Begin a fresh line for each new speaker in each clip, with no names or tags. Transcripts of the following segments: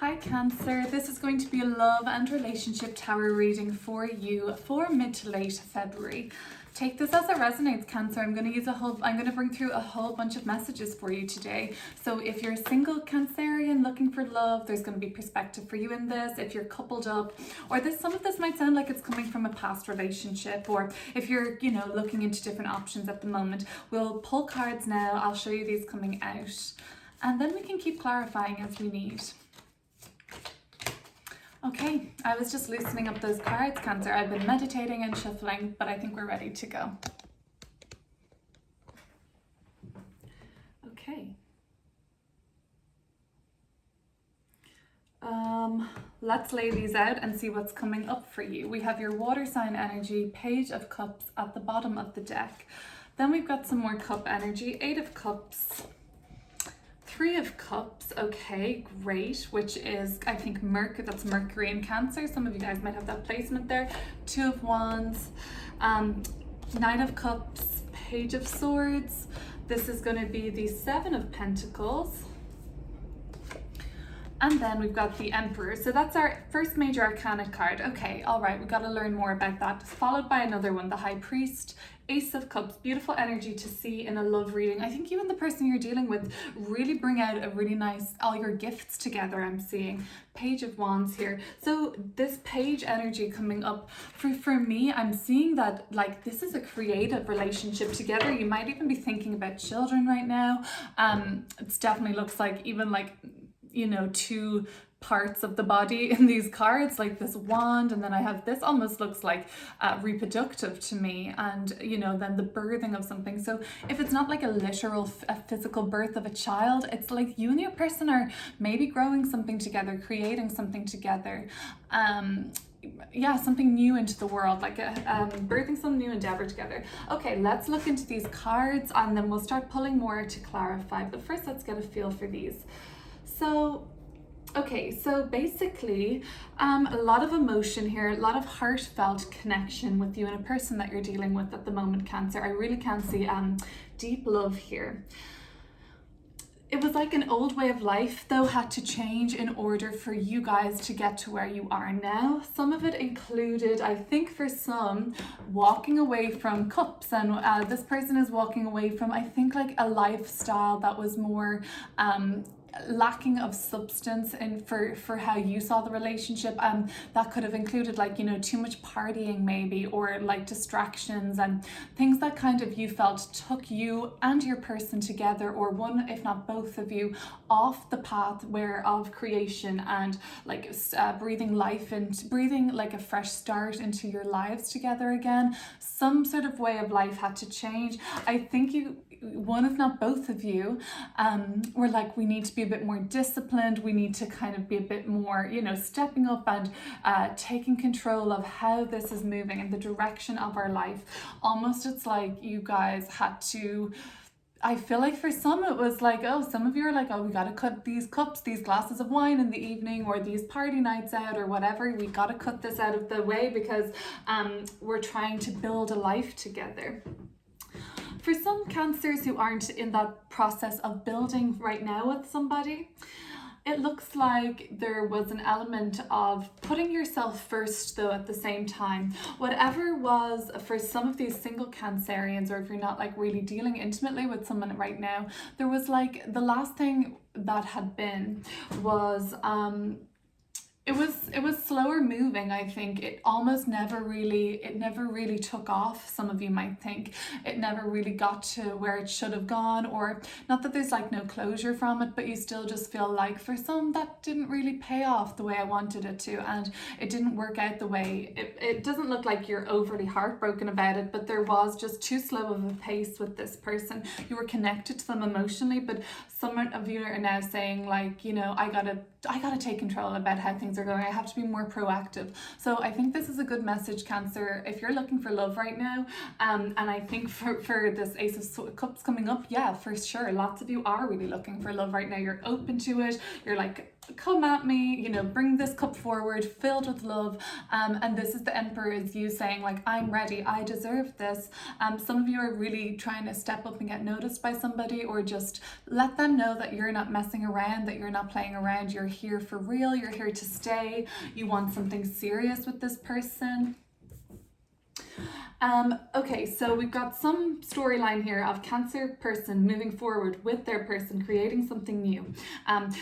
Hi Cancer, this is going to be a love and relationship tarot reading for you for mid to late February. Take this as it resonates, Cancer. I'm going to bring through a whole bunch of messages for you today. So if you're a single Cancerian looking for love, there's going to be perspective for you in this. If you're coupled up, or some of this might sound like it's coming from a past relationship, or if you're, looking into different options at the moment, we'll pull cards now. I'll show you these coming out, and then we can keep clarifying as we need. Okay, I was just loosening up those cards, Cancer. I've been meditating and shuffling, but I think we're ready to go. Okay. Let's lay these out and see what's coming up for you. We have your water sign energy, Page of Cups at the bottom of the deck. Then we've got some more cup energy, 8 of Cups, 3 of Cups, okay, great, which is, I think, that's Mercury in Cancer. Some of you guys might have that placement there. 2 of Wands, 9 of Cups, Page of Swords. This is going to be the 7 of Pentacles. And then we've got the Emperor. So that's our first major arcana card. Okay, all right, we've got to learn more about that. Followed by another one, the High Priest, Ace of Cups. Beautiful energy to see in a love reading. I think you and the person you're dealing with really bring out a really nice, all your gifts together, I'm seeing. Page of Wands here. So this page energy coming up, for me, I'm seeing that this is a creative relationship together. You might even be thinking about children right now. It definitely looks like even two parts of the body in these cards, like this wand, and then I have this almost looks like reproductive to me, and then the birthing of something. So if it's not like a literal a physical birth of a child, it's like you and your person are maybe growing something together, creating something together, something new into the world, birthing some new endeavor together. Okay, let's look into these cards and then we'll start pulling more to clarify, but first let's get a feel for these. So basically, a lot of emotion here, a lot of heartfelt connection with you and a person that you're dealing with at the moment, Cancer. I really can see deep love here. It was like an old way of life, though, had to change in order for you guys to get to where you are now. Some of it included, I think for some, walking away from cups, and this person is walking away from, I think, like a lifestyle that was more lacking of substance and for how you saw the relationship. That could have included too much partying maybe, or distractions and things that kind of you felt took you and your person together, or one if not both of you, off the path of creation and breathing life and breathing a fresh start into your lives together again. Some sort of way of life had to change. I think one if not both of you were we need to be a bit more disciplined, we need to kind of be a bit more stepping up and taking control of how this is moving in the direction of our life. Almost it's like you guys had to, I feel like for some it was some of you are we gotta cut these cups, these glasses of wine in the evening, or these party nights out or whatever. We gotta cut this out of the way because we're trying to build a life together. For some Cancers who aren't in that process of building right now with somebody, it looks like there was an element of putting yourself first, though, at the same time. Whatever was for some of these single Cancerians, or if you're not really dealing intimately with someone right now, there was the last thing that had been was it was slower moving. I think it almost never really took off. Some of you might think it never really got to where it should have gone, or not that there's no closure from it, but you still just feel for some that didn't really pay off the way I wanted it to, and it didn't work out the way it doesn't look like you're overly heartbroken about it, but there was just too slow of a pace with this person. You were connected to them emotionally, but some of you are now saying I gotta take control about how things are going. I have to be more proactive. So I think this is a good message, Cancer, if you're looking for love right now. And I think for this Ace of Cups coming up, yeah, for sure, lots of you are really looking for love right now. You're open to it. You're come at me, you know, bring this cup forward filled with love. And this is the Emperor, is you saying like, I'm ready, I deserve this. Some of you are really trying to step up and get noticed by somebody, or just let them know that you're not messing around, that you're not playing around, you're here for real, you're here to stay, you want something serious with this person. Okay, so we've got some storyline here of Cancer person moving forward with their person, creating something new.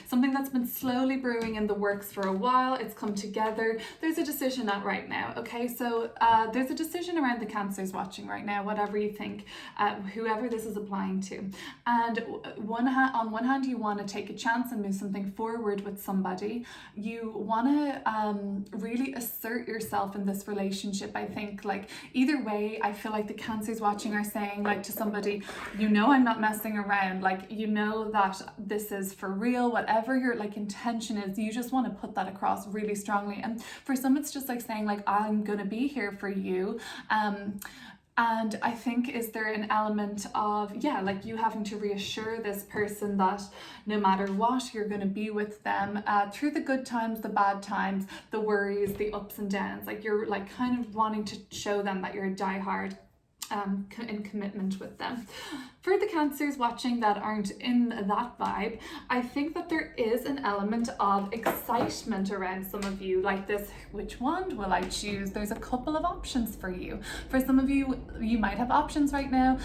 Something that's been slowly brewing in the works for a while. It's come together. There's a decision out right now. Okay, so there's a decision around the Cancers watching right now, whatever you think, whoever this is applying to. And on one hand, you want to take a chance and move something forward with somebody. You want to really assert yourself in this relationship. I think, like, either way, I feel like the Cancers watching are saying, like, to somebody, you know, I'm not messing around, like, you know that this is for real, whatever your like intention is, you just want to put that across really strongly. And for some, it's just like saying like, I'm gonna be here for you. And I think, is there an element of, yeah, like you having to reassure this person that no matter what, you're going to be with them through the good times, the bad times, the worries, the ups and downs. Like you're like kind of wanting to show them that you're a diehard in commitment with them. For the Cancers watching that aren't in that vibe, I think that there is an element of excitement around some of you, like this, which wand will I choose? There's a couple of options for you. For some of you, you might have options right now.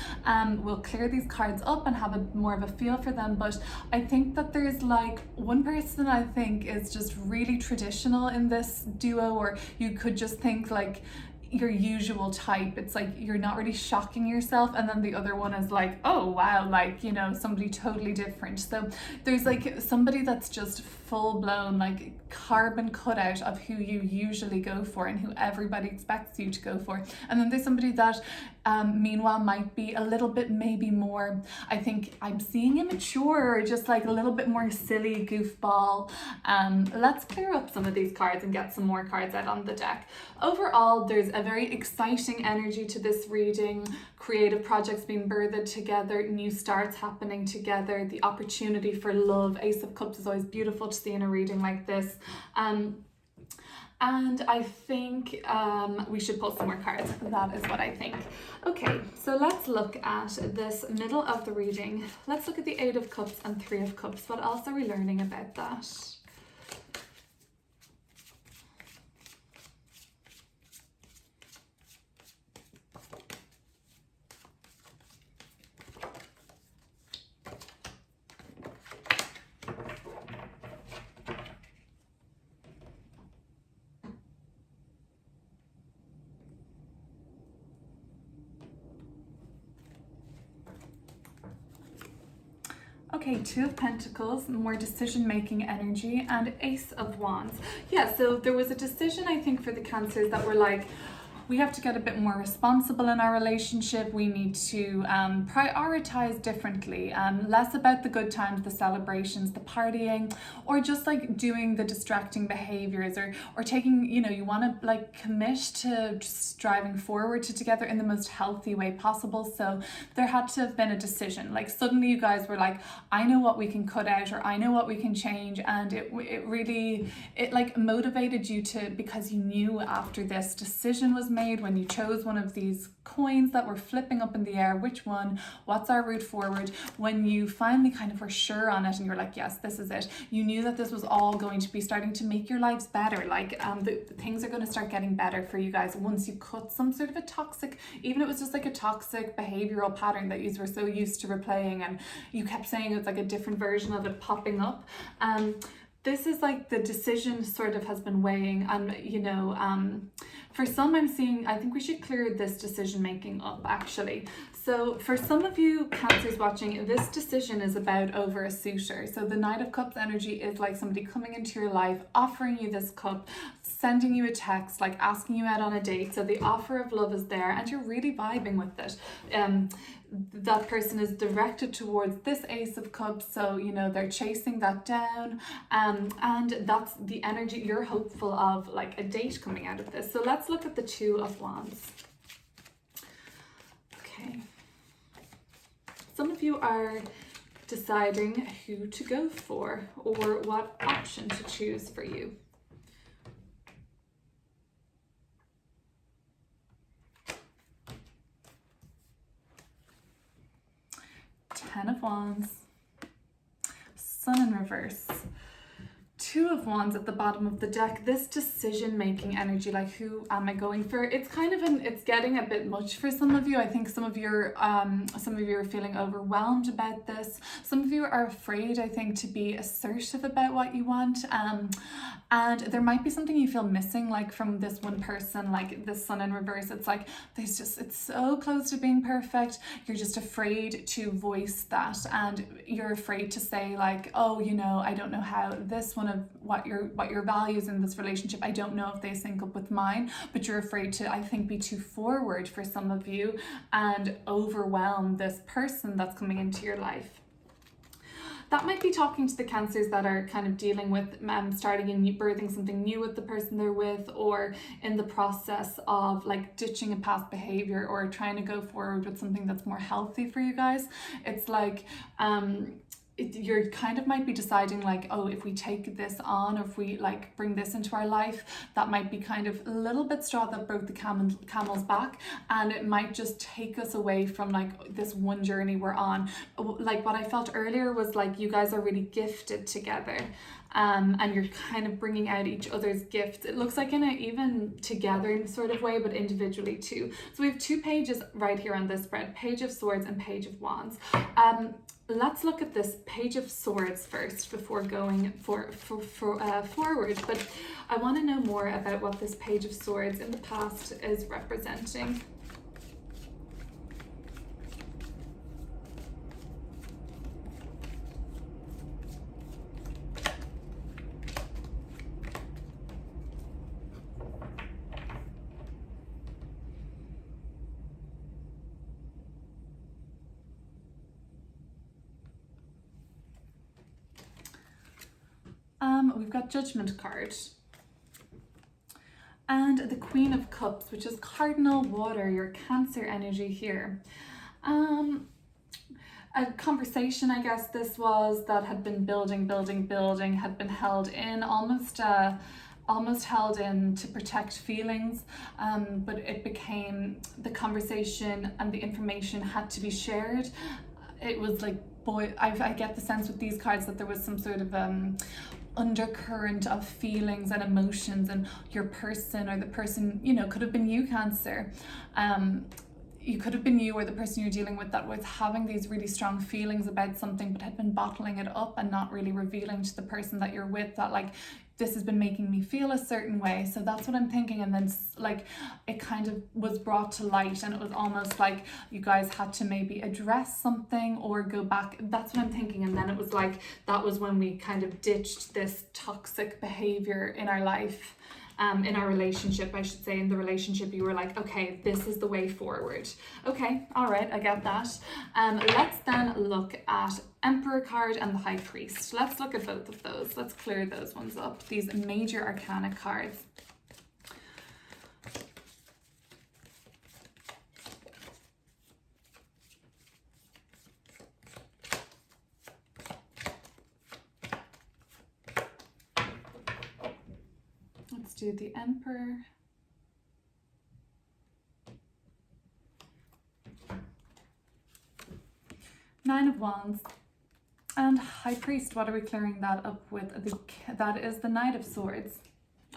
We'll clear these cards up and have more of a feel for them, but I think that there's like one person I think is just really traditional in this duo, or you could just think like your usual type. It's like you're not really shocking yourself, and then the other one is like, oh wow, like, you know, somebody totally different. So there's like somebody that's just full blown like carbon cutout of who you usually go for and who everybody expects you to go for. And then there's somebody that meanwhile might be a little bit maybe more, I think I'm seeing immature, or just like a little bit more silly goofball. Let's clear up some of these cards and get some more cards out on the deck. Overall, there's a very exciting energy to this reading. Creative projects being birthed together, new starts happening together, the opportunity for love. Ace of Cups is always beautiful to see in a reading like this. And I think we should pull some more cards. That is what I think. Okay, so let's look at this middle of the reading. Let's look at the Eight of Cups and Three of Cups. What else are we learning about that? Okay, Two of Pentacles, more decision-making energy, and Ace of Wands. Yeah, so there was a decision, I think, for the Cancers that were like, we have to get a bit more responsible in our relationship. We need to prioritize differently, less about the good times, the celebrations, the partying, or just like doing the distracting behaviors, or taking, you know, you want to like commit to just driving forward to together in the most healthy way possible. So there had to have been a decision. Like suddenly you guys were like, I know what we can cut out, or I know what we can change. And it really like motivated you to, because you knew after this decision was made, when you chose one of these coins that were flipping up in the air, which one, what's our route forward, when you finally kind of were sure on it and you're like, yes, this is it, you knew that this was all going to be starting to make your lives better. Like the things are going to start getting better for you guys once you cut some sort of a toxic, even if it was just like a toxic behavioral pattern that you were so used to replaying, and you kept saying it's like a different version of it popping up. This is like the decision sort of has been weighing, and you know, for some I'm seeing, I think we should clear this decision making up actually. So for some of you Cancers watching, this decision is about over a suitor. So the Knight of Cups energy is like somebody coming into your life, offering you this cup, sending you a text, like asking you out on a date. So the offer of love is there and you're really vibing with it. That person is directed towards this Ace of Cups, so you know they're chasing that down, and that's the energy you're hopeful of, like a date coming out of this. So let's look at the Two of Wands. Okay, some of you are deciding who to go for or what option to choose for you. Ten of Wands, Sun in reverse, Two of Wands at the bottom of the deck. This decision-making energy, like who am I going for? It's kind of it's getting a bit much for some of you. I think some of you are feeling overwhelmed about this. Some of you are afraid, I think, to be assertive about what you want. And there might be something you feel missing, like from this one person, like this Sun in reverse. It's like it's so close to being perfect. You're just afraid to voice that, and you're afraid to say like, oh, you know, I don't know how this one of what your values in this relationship, I don't know if they sync up with mine. But you're afraid to, I think, be too forward for some of you and overwhelm this person that's coming into your life. That might be talking to the Cancers that are kind of dealing with starting and birthing something new with the person they're with, or in the process of like ditching a past behavior or trying to go forward with something that's more healthy for you guys. It's like you're kind of might be deciding like, oh, if we take this on, or if we like bring this into our life, that might be kind of a little bit straw that broke the camel's back, and it might just take us away from like this one journey we're on. Like what I felt earlier was like you guys are really gifted together, and you're kind of bringing out each other's gifts. It looks like in an even together sort of way, but individually too. So we have two pages right here on this spread, Page of Swords and Page of Wands. Let's look at this Page of Swords first before going forward, but I want to know more about what this Page of Swords in the past is representing. We've got Judgment card and the Queen of Cups, which is cardinal water, your Cancer energy here. A conversation, I guess this was, that had been building, had been held in, almost held in to protect feelings, but it became, the conversation and the information had to be shared. It was like, boy, I get the sense with these cards that there was some sort of undercurrent of feelings and emotions, and your person, or the person, you know, could have been you, Cancer. You could have been you, or the person you're dealing with, that was having these really strong feelings about something but had been bottling it up and not really revealing to the person that you're with that like, this has been making me feel a certain way. So that's what I'm thinking. And then like it kind of was brought to light, and it was almost like you guys had to maybe address something or go back. That's what I'm thinking. And then it was like, that was when we kind of ditched this toxic behavior in our life. In our relationship, I should say, in the relationship, you were like, okay, this is the way forward. Okay, all right, I get that. Let's then look at Emperor card and the High Priest. Let's look at both of those. Let's clear those ones up. These major arcana cards. Let's do the Emperor. Nine of Wands. And High Priest. What are we clearing that up with? That is the Knight of Swords.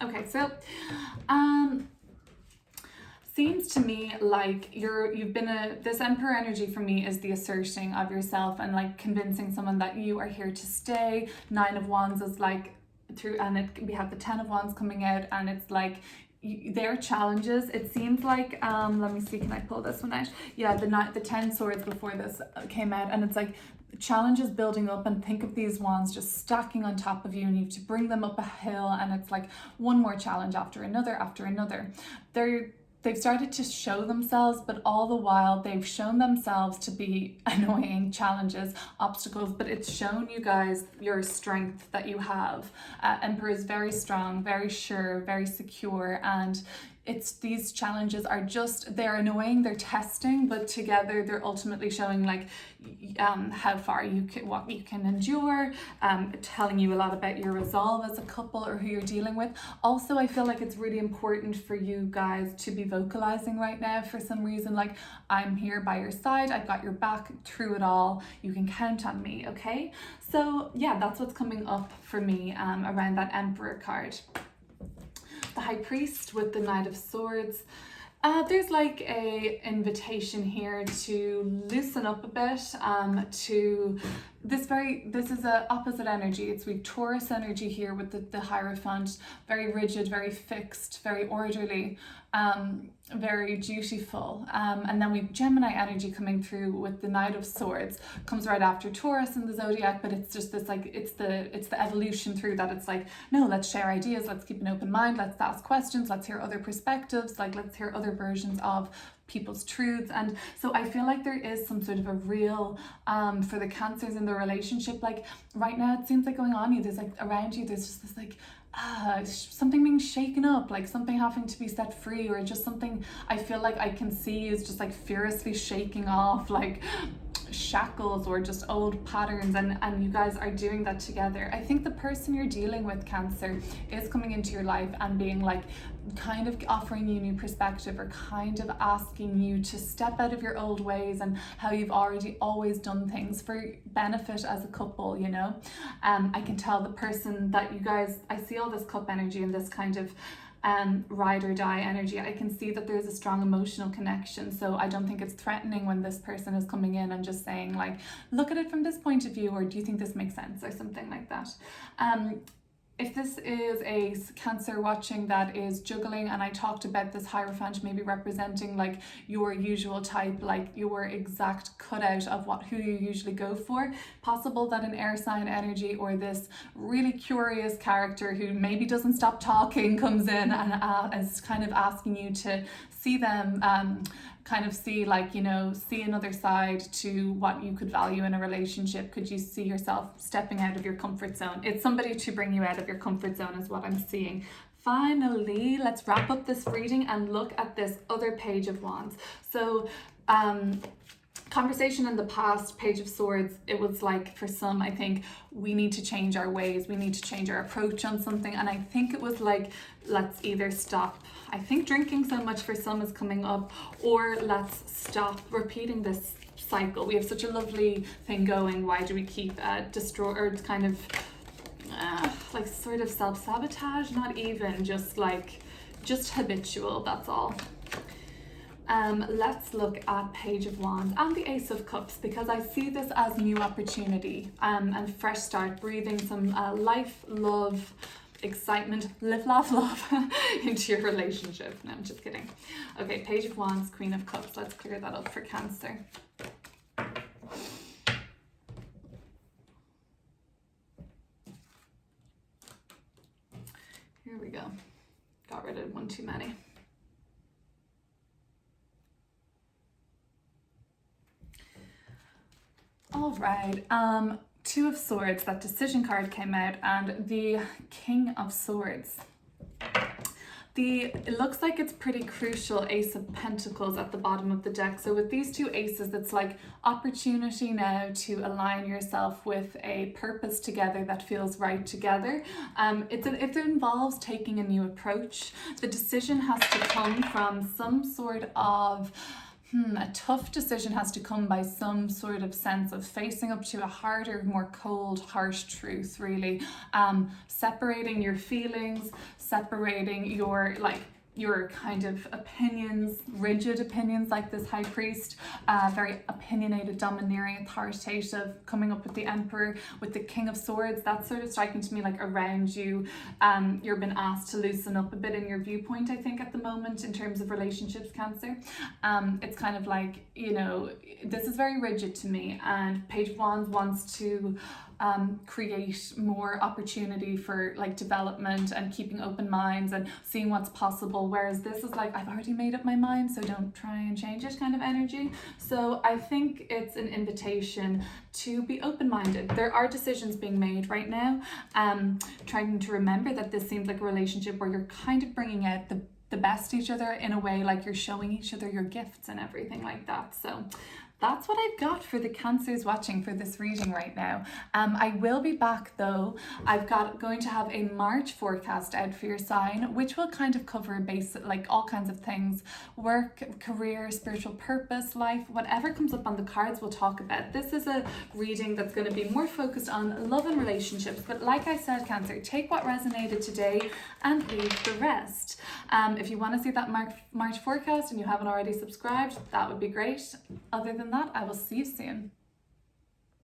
Okay, so seems to me like this Emperor energy for me is the asserting of yourself and like convincing someone that you are here to stay. Nine of Wands is like we have the Ten of Wands coming out, and it's like their challenges. It seems like let me see, can I pull this one out? Yeah, the 10 swords before this came out, and it's like challenges building up, and think of these wands just stacking on top of you, and you have to bring them up a hill, and it's like one more challenge after another. They've started to show themselves, but all the while they've shown themselves to be annoying challenges, obstacles, but it's shown you guys your strength that you have. Emperor is very strong, very sure, very secure, and it's these challenges are just, they're annoying, they're testing, but together they're ultimately showing like how far you can, what you can endure, telling you a lot about your resolve as a couple or who you're dealing with. Also, I feel like it's really important for you guys to be vocalizing right now for some reason, like, I'm here by your side, I've got your back through it all, you can count on me, okay? So yeah, that's what's coming up for me around that Emperor card. The High Priest with the Knight of Swords. There's like a invitation here to loosen up a bit, to this is a opposite energy. It's with Taurus energy here with the Hierophant, very rigid, very fixed, very orderly, very dutiful. And then we've Gemini energy coming through with the Knight of Swords, comes right after Taurus in the zodiac, but it's just this like, it's the evolution through that. It's like, no, let's share ideas, let's keep an open mind, let's ask questions, let's hear other perspectives, like let's hear other versions of people's truths. And so I feel like there is some sort of a real for the Cancers in the relationship, like right now it seems like going on you, there's like around you, there's just this like something being shaken up, like something having to be set free, or just something I feel like I can see is just like furiously shaking off like shackles or just old patterns, and you guys are doing that together. I think the person you're dealing with, Cancer, is coming into your life and being like kind of offering you new perspective, or kind of asking you to step out of your old ways and how you've already always done things for benefit as a couple, you know. I can tell the person that you guys, I see all this cup energy and this kind of ride or die energy. I can see that there's a strong emotional connection, so I don't think it's threatening when this person is coming in and just saying like, look at it from this point of view, or do you think this makes sense, or something like that. If this is a Cancer watching that is juggling, and I talked about this Hierophant maybe representing like your usual type, like your exact cutout of who you usually go for, possible that an air sign energy or this really curious character who maybe doesn't stop talking comes in and is kind of asking you to see them, kind of see like, you know, see another side to what you could value in a relationship. Could you see yourself stepping out of your comfort zone? It's somebody to bring you out of your comfort zone is what I'm seeing. Finally, let's wrap up this reading and look at this other Page of Wands. So conversation in the past, Page of Swords, it was like for some, I think we need to change our ways, we need to change our approach on something, and I think it was like, let's either stop, I think drinking so much for some is coming up, or let's stop repeating this cycle. We have such a lovely thing going, why do we keep destroy, or kind of like sort of self-sabotage, not even, just like, just habitual, that's all. Let's look at Page of Wands and the Ace of Cups, because I see this as new opportunity and fresh start, breathing some life, love, excitement, live, laugh, love into your relationship. No, I'm just kidding. Okay, Page of Wands, Queen of Cups. Let's clear that up for Cancer. Here we go. Got rid of one too many. All right, Two of Swords, that decision card came out, and the King of Swords. It looks like it's pretty crucial Ace of Pentacles at the bottom of the deck. So with these two aces, it's like opportunity now to align yourself with a purpose together that feels right together. It involves taking a new approach. The decision has to come from some sort of a tough decision has to come by some sort of sense of facing up to a harder, more cold, harsh truth, really. Separating your feelings, separating your kind of opinions, rigid opinions like this High Priest, very opinionated, domineering, authoritative, coming up with the Emperor, with the King of Swords. That's sort of striking to me like around you. You're been asked to loosen up a bit in your viewpoint, I think, at the moment in terms of relationships, Cancer. It's kind of like, you know, this is very rigid to me, and Page of Wands wants to create more opportunity for like development and keeping open minds and seeing what's possible, whereas this is like, I've already made up my mind, so don't try and change it kind of energy. So I think it's an invitation to be open-minded. There are decisions being made right now, trying to remember that this seems like a relationship where you're kind of bringing out the the best each other in a way, like you're showing each other your gifts and everything like that. So that's what I've got for the Cancers watching for this reading right now. I will be back though. Going to have a March forecast out for your sign, which will kind of cover like all kinds of things: work, career, spiritual purpose, life, whatever comes up on the cards we'll talk about. This is a reading that's going to be more focused on love and relationships, but like I said, Cancer, take what resonated today and leave the rest. If you want to see that March forecast and you haven't already subscribed, that would be great. Other than that, I will see you soon.